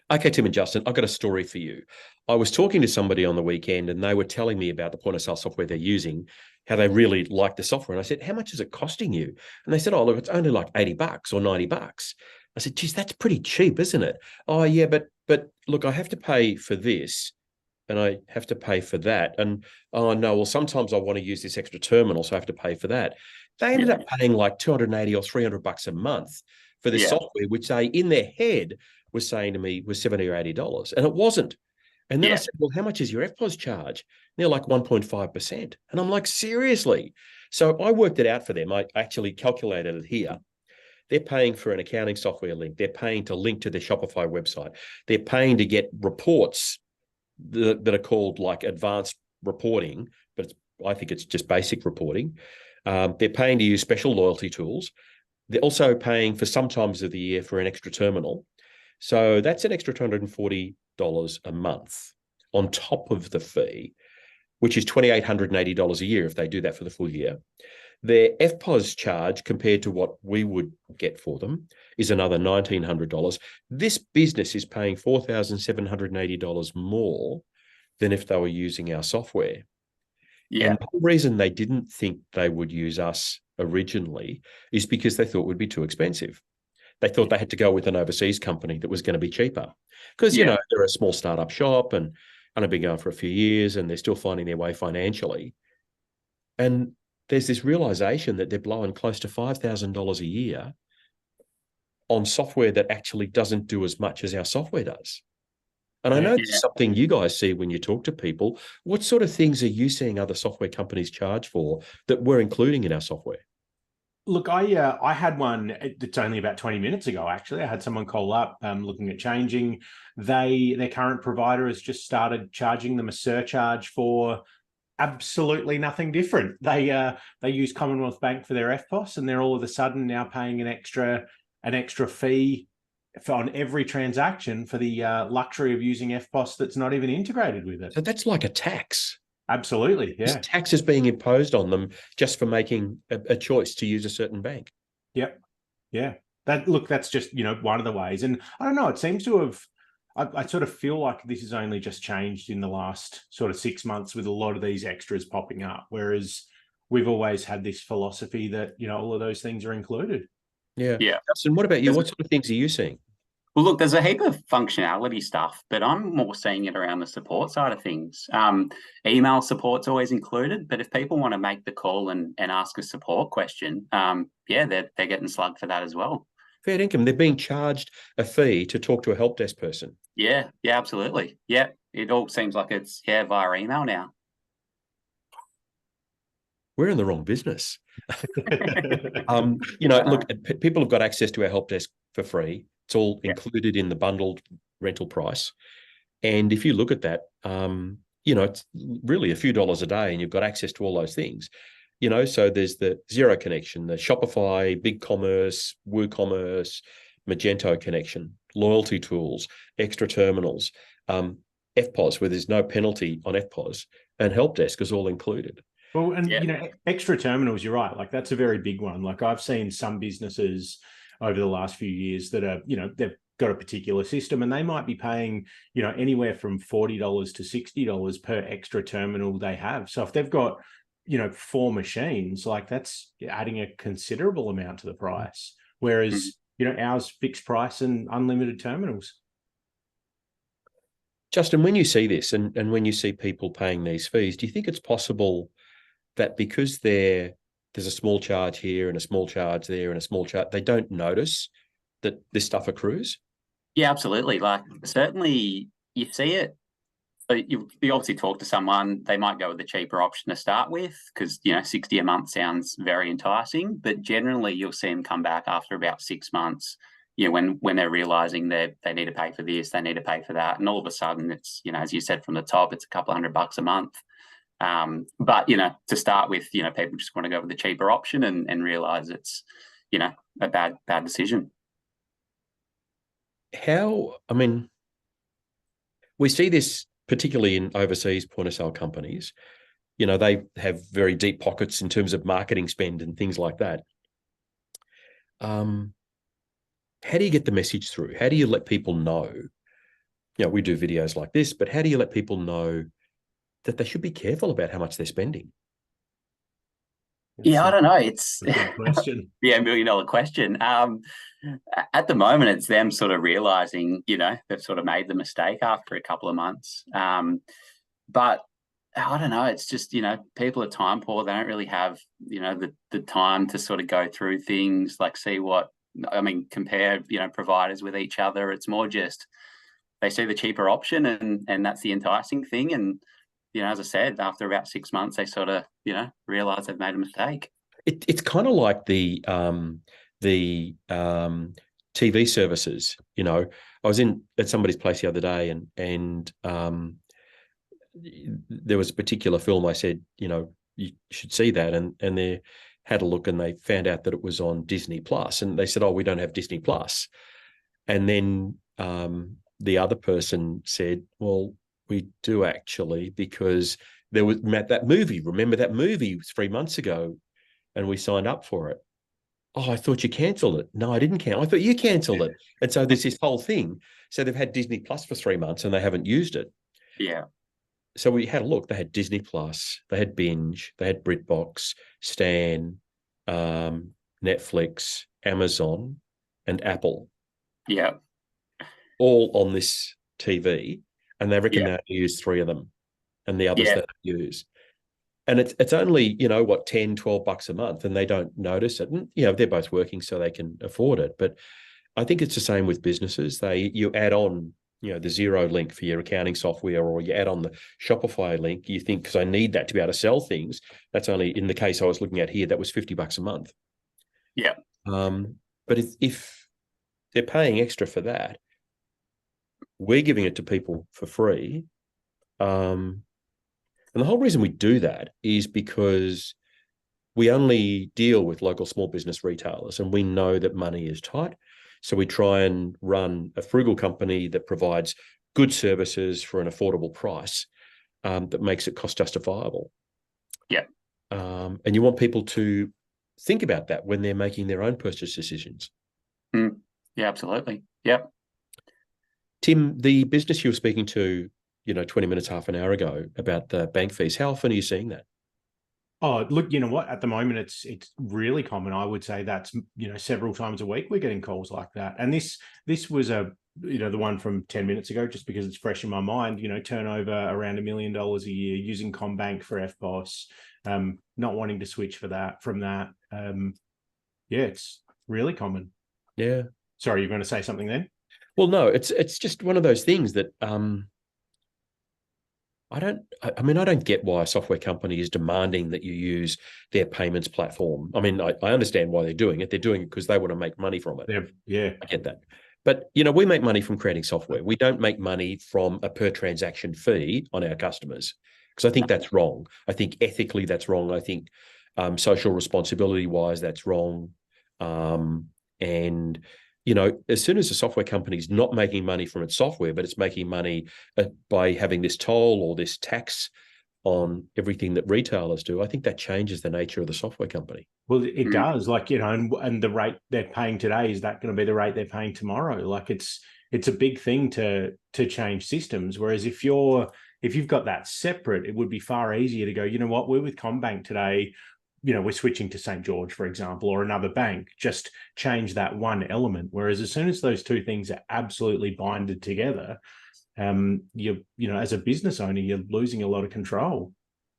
Okay, Tim and Justin, I've got a story for you. I was talking to somebody on the weekend and they were telling me about the point of sale software they're using, how they really like the software. And I said, how much is it costing you? And they said, oh, look, it's only like $80 or $90. I said, geez, that's pretty cheap, isn't it? Oh, yeah, but look, I have to pay for this and I have to pay for that. And oh no, well, sometimes I want to use this extra terminal, so I have to pay for that. They ended Yeah. up paying like 280 or $300 a month for this Yeah. software, which they in their head was saying to me was 70 or $80. And it wasn't. And then I Yeah. said, well, how much is your FPOS charge? And they're like 1.5%. And I'm like, seriously? So I worked it out for them. I actually calculated it here. They're paying for an accounting software link. They're paying to link to their Shopify website. They're paying to get reports that are called like advanced reporting, but I think it's just basic reporting. They're paying to use special loyalty tools. They're also paying for some times of the year for an extra terminal. So that's an extra $240 a month on top of the fee, which is $2,880 a year if they do that for the full year. Their FPOS charge compared to what we would get for them is another $1,900. This business is paying $4,780 more than if they were using our software. Yeah. And the reason they didn't think they would use us originally is because they thought we'd be too expensive. They thought they had to go with an overseas company that was going to be cheaper because, Yeah. they're a small startup shop and have been going for a few years and they're still finding their way financially. And there's this realization that they're blowing close to $5,000 a year on software that actually doesn't do as much as our software does. And I Yeah. know this is something you guys see when you talk to people. What sort of things are you seeing other software companies charge for that we're including in our software? Look, I had one. It's only about 20 minutes ago. Actually, I had someone call up looking at changing. Their current provider has just started charging them a surcharge for absolutely nothing different. They use Commonwealth Bank for their FPOS, and they're all of a sudden now paying an extra fee on every transaction for the luxury of using FPOS that's not even integrated with it. So that's like a tax. Absolutely, This yeah. tax is being imposed on them just for making a choice to use a certain bank. Yep. Yeah. That's just, one of the ways. And I don't know, it seems to have, I sort of feel like this has only just changed in the last sort of 6 months with a lot of these extras popping up. Whereas we've always had this philosophy that, all of those things are included. Yeah. Yeah. Justin, what about you? What sort of things are you seeing? Well, look, there's a heap of functionality stuff, but I'm more seeing it around the support side of things. Email support's always included, but if people want to make the call and ask a support question, they're getting slugged for that as well. Fair income. They're being charged a fee to talk to a help desk person. Yeah, absolutely. Yeah, it all seems like it's via email now. We're in the wrong business. Look, people have got access to our help desk for free. It's all included in the bundled rental price. And if you look at that, it's really a few dollars a day and you've got access to all those things. So there's the Xero connection, the Shopify, BigCommerce, WooCommerce, Magento connection, loyalty tools, extra terminals, FPOS, where there's no penalty on FPOS, and help desk is all included. Well, and extra terminals, you're right. Like that's a very big one. Like I've seen some businesses over the last few years that are, they've got a particular system and they might be paying, anywhere from $40 to $60 per extra terminal they have. So if they've got, 4 machines, like that's adding a considerable amount to the price. Whereas, ours fixed price and unlimited terminals. Justin, when you see this and when you see people paying these fees, do you think it's possible that because there's a small charge here and a small charge there and a small charge, they don't notice that this stuff accrues? Yeah, absolutely. Like certainly you see it. So you obviously talk to someone, they might go with the cheaper option to start with because, 60 a month sounds very enticing, but generally you'll see them come back after about 6 months, when they're realizing that they need to pay for this, they need to pay for that. And all of a sudden it's, as you said from the top, it's a couple $100 a month. But to start with, people just want to go with the cheaper option and realize it's, a bad decision. We see this particularly in overseas point of sale companies. They have very deep pockets in terms of marketing spend and things like that. How do you get the message through? How do you let people know we do videos like this, but how do you let people know that they should be careful about how much they're spending? Yeah, I don't know. It's a big question. Yeah, $1 million question. At the moment, it's them sort of realizing, they've sort of made the mistake after a couple of months. But I don't know. It's just, people are time poor. They don't really have, the time to sort of go through things, like compare, providers with each other. It's more just they see the cheaper option, and that's the enticing thing. And, as I said, after about 6 months, they sort of, realize they've made a mistake. It's kind of like the TV services. I was at somebody's place the other day, and there was a particular film. I said, you should see that, and they had a look, and they found out that it was on Disney Plus, and they said, oh, we don't have Disney Plus. And then the other person said, well, we do actually, because there was that movie. Remember that movie 3 months ago, and we signed up for it. Oh, I thought you cancelled it. No, I didn't cancel. I thought you cancelled it. And so there's this whole thing. So they've had Disney Plus for 3 months and they haven't used it. Yeah. So we had a look. They had Disney Plus, they had Binge, they had BritBox, Stan, Netflix, Amazon, and Apple. Yeah. All on this TV. And they reckon they use 3 of them, and the others they don't use. And it's only, $10, $12 a month, and they don't notice it. And, they're both working, so they can afford it. But I think it's the same with businesses. You add on, the Xero link for your accounting software, or you add on the Shopify link. You think, because I need that to be able to sell things. That's only, in the case I was looking at here, that was $50 a month. Yeah. But if they're paying extra for that, we're giving it to people for free. And the whole reason we do that is because we only deal with local small business retailers, and we know that money is tight. So we try and run a frugal company that provides good services for an affordable price, that makes it cost justifiable. Yeah. And you want people to think about that when they're making their own purchase decisions. Yeah, absolutely. Yep. Tim, the business you were speaking to, 20 minutes, half an hour ago, about the bank fees, how often are you seeing that? Oh, look, you know what? At the moment, it's really common. I would say that's, several times a week we're getting calls like that. And this was the one from 10 minutes ago, just because it's fresh in my mind. Turnover around $1 million a year, using CommBank for FPOS, not wanting to switch from that. It's really common. Yeah. Sorry, you're going to say something then? Well, no, it's just one of those things that I don't get why a software company is demanding that you use their payments platform. I mean, I understand why they're doing it. They're doing it because they want to make money from it. Yeah. I get that. But, we make money from creating software. We don't make money from a per transaction fee on our customers, because I think that's wrong. I think ethically that's wrong. I think social responsibility wise, that's wrong. And as soon as a software company is not making money from its software, but it's making money by having this toll or this tax on everything that retailers do, I think that changes the nature of the software company. Well, it does. And the rate they're paying today, is that going to be the rate they're paying tomorrow? It's a big thing to change systems. Whereas if you've got that separate, it would be far easier to go, you know what, we're with CommBank today. We're switching to St. George, for example, or another bank, just change that one element. Whereas as soon as those two things are absolutely binded together, as a business owner, you're losing a lot of control.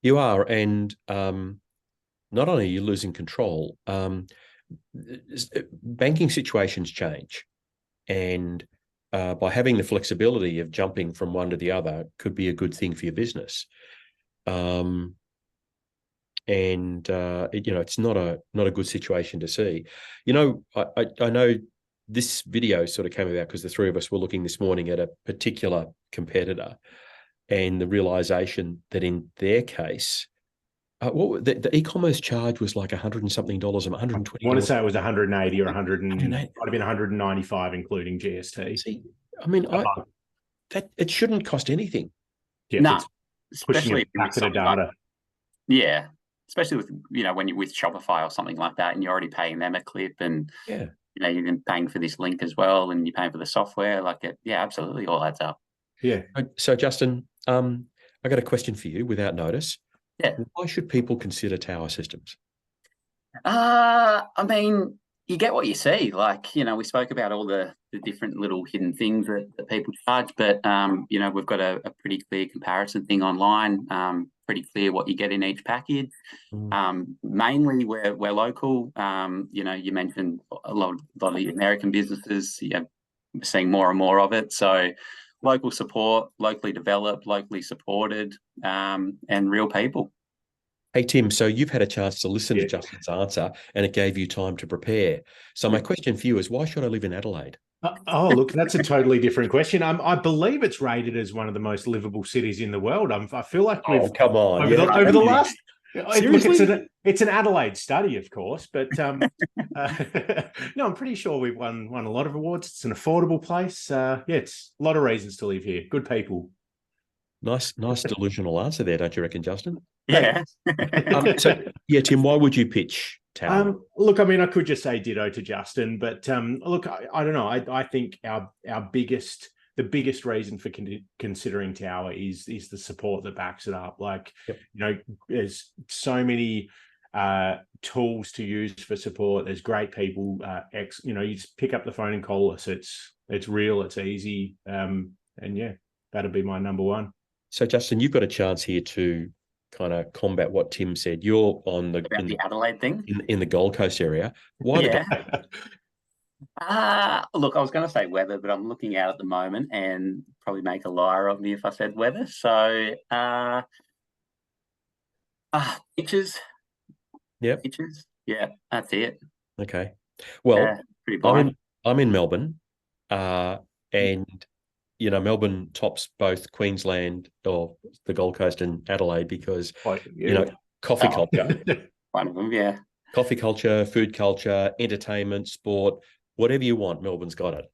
You are. And not only are you losing control, banking situations change. And by having the flexibility of jumping from one to the other could be a good thing for your business. And it's not a good situation to see. I know this video sort of came about because the three of us were looking this morning at a particular competitor, and the realization that in their case, the e-commerce charge was like $100 and something, $120. I want to say it was 180 or 100, might have been 195, including GST. See, I mean, that it shouldn't cost anything. Yeah, no, especially back to the data. Yeah. Especially with, when you're with Shopify or something like that, and you're already paying them a clip, and you're paying for this link as well, and you're paying for the software. Absolutely, all adds up. Yeah. So Justin, I got a question for you without notice. Yeah. Why should people consider tower systems? I mean, you get what you see. Like, we spoke about all the different little hidden things that people charge, but, we've got a pretty clear comparison thing online, pretty clear what you get in each package. Mainly we're local. You mentioned a lot of the American businesses, we're seeing more and more of it. So local support, locally developed, locally supported, and real people. Hey, Tim, so you've had a chance to listen to Justin's answer and it gave you time to prepare. So my question for you is, why should I live in Adelaide? Look, that's a totally different question. I believe it's rated as one of the most livable cities in the world. I feel like we've come on. over the last. Seriously? Look, it's an Adelaide study, of course, but no, I'm pretty sure we've won a lot of awards. It's an affordable place. It's a lot of reasons to live here. Good people. Nice delusional answer there, don't you reckon, Justin? Yeah. Tim, why would you pitch tower? Look, I mean, I could just say ditto to Justin, but look, I don't know. I think the biggest reason for considering tower is the support that backs it up. Like, there's so many tools to use for support. There's great people. You just pick up the phone and call us. It's real. It's easy. And yeah, that'd be my number one. So, Justin, you've got a chance here to kind of combat what Tim said. You're on the Adelaide thing in the Gold Coast area. Why? Look, I was going to say weather, but I'm looking out at the moment and probably make a liar of me if I said weather. So, pictures. Yeah. Pictures. Yeah, that's it. Okay. Well, pretty boring. I'm in Melbourne, and Melbourne tops both Queensland or the Gold Coast and Adelaide because coffee culture. One of them, yeah. Coffee culture, food culture, entertainment, sport, whatever you want, Melbourne's got it.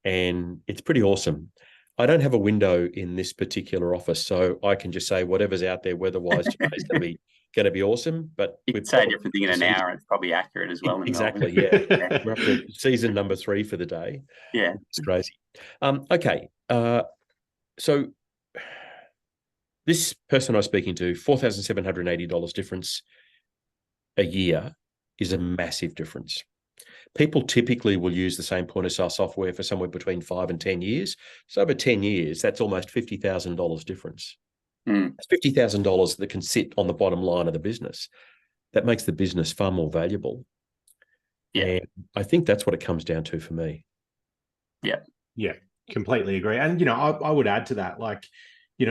And it's pretty awesome. I don't have a window in this particular office, so I can just say whatever's out there weather-wise today is going to be awesome. But you could say a different thing in an hour. It's probably accurate as well. Exactly, yeah. We're up to season number 3 for the day. Yeah. It's crazy. Okay. So this person I was speaking to, $4,780 difference a year is a massive difference. People typically will use the same point of sale software for somewhere between 5 and 10 years. So over 10 years, that's almost $50,000 difference. That's $50,000 that can sit on the bottom line of the business. That makes the business far more valuable. Yeah. And I think that's what it comes down to for me. Yeah. Yeah, completely agree. And, I would add to that, like,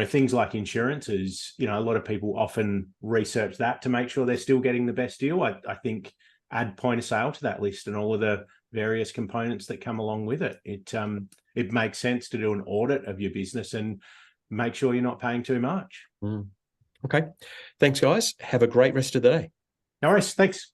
things like insurances, a lot of people often research that to make sure they're still getting the best deal. I think add point of sale to that list and all of the various components that come along with it. It makes sense to do an audit of your business and make sure you're not paying too much. Okay. Thanks, guys. Have a great rest of the day. No worries. Thanks.